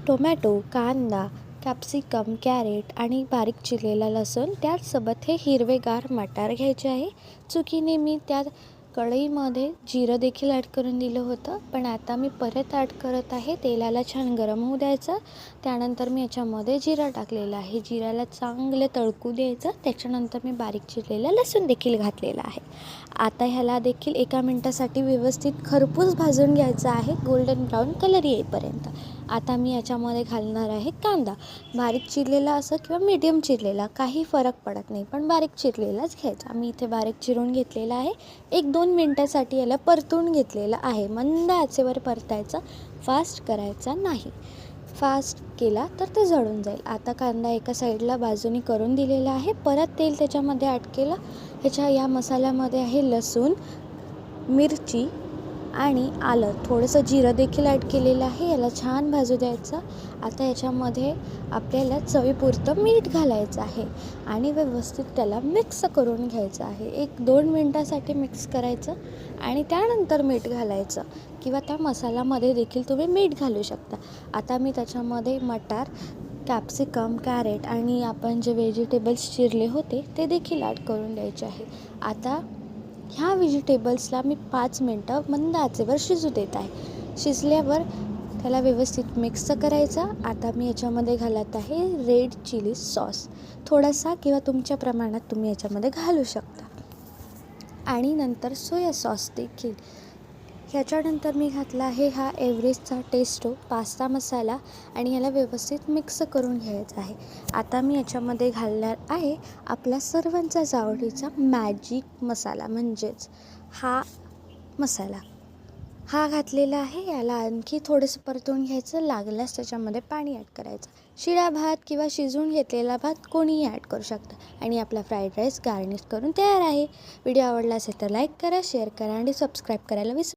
Tomato, कांदा, capsicum, crate आणि बारीक चिरलेला लसूण, त्याचसोबत हे हिरवेगार मटार घ्यायचे आहे. चुकीने मी त्या कढईमध्ये जिरं देखील ॲड करून दिलं होतं, पण आता मी परत ॲड करत आहे. तेलाला छान गरम होऊ द्यायचं. त्यानंतर मी याच्यामध्ये जिरं टाकलेलं आहे. जिऱ्याला चांगले तळकू द्यायचं. त्याच्यानंतर मी बारीक चिरलेला लसूण देखील घातलेला आहे. आता ह्याला देखील 1 मिनिटासाठी व्यवस्थित खरपूस भाजून घ्यायचं आहे, गोल्डन ब्राऊन कलर येईपर्यंत. आता मी याच्यामध्ये घालणार आहे कांदा. बारीक चिरलेला असो किंवा मीडियम चिरलेला, काही फरक पडत नाही, पण बारीक चिरलेलाच घ्यायचा. मी इथे बारीक चिरून घेतलेला आहे. 1-2 मिनटासाठी याला परतून घेतलेलं आहे. मंद आचेवर परतायचं, फास्ट करायचा नाही. फास्ट केला तर ते जळून जाईल. आता कांदा एका साईडला बाजूनी करून दिलेला आहे. परत तेल त्याच्यामध्ये ॲड केलं. या मसाल्यामध्ये आहे लसूण, मिरची आणि आलं, थोडंसं जिरं देखील ॲड केलेलं आहे. याला छान भाजू द्यायचं. आता याच्यामध्ये आपल्याला चवीपुरतं मीठ घालायचं आहे आणि व्यवस्थित त्याला मिक्स करून घ्यायचं आहे. 1-2 मिनटासाठी मिक्स करायचं आणि त्यानंतर मीठ घालायचं, किंवा त्या मसाल्यामध्ये देखील तुम्ही मीठ घालू शकता. आता मी त्याच्यामध्ये मटार, कॅप्सिकम, कॅरेट आणि आपण जे व्हेजिटेबल्स चिरले होते ते देखील ॲड करून द्यायचे आहे. आता ह्या व्हेजिटेबल्सला मी 5 मिनटं मंद आचेवर शिजू देत आहे. शिजल्यावर त्याला व्यवस्थित मिक्स करायचा. आता मी याच्यामध्ये घालत आहे रेड चिली सॉस, थोडासा, किंवा तुमच्या प्रमाणात तुम्ही याच्यामध्ये घालू शकता. आणि नंतर सोया सॉस देखील. ह्याच्यानंतर मी घातला आहे हा एव्हरेस्टचा टेस्टो पास्ता मसाला आणि ह्याला व्यवस्थित मिक्स करून घ्यायचं आहे. आता मी याच्यामध्ये घालणार आहे आपला सर्वांचा आवडीचा मॅजिक मसाला, म्हणजेच हा मसाला. हा घातलेला आहे. याला आणखी थोडंसं परतून घ्यायचं. लागल्यास त्याच्यामध्ये पाणी ॲड करायचं. शिळा भात किंवा शिजवून घेतलेला भात कोणीही ॲड करू शकतं. आणि आपला फ्राईड राईस गार्निश करून तयार आहे. व्हिडिओ आवडला असेल तर लाईक करा, शेअर करा आणि सबस्क्राईब करायला विसरू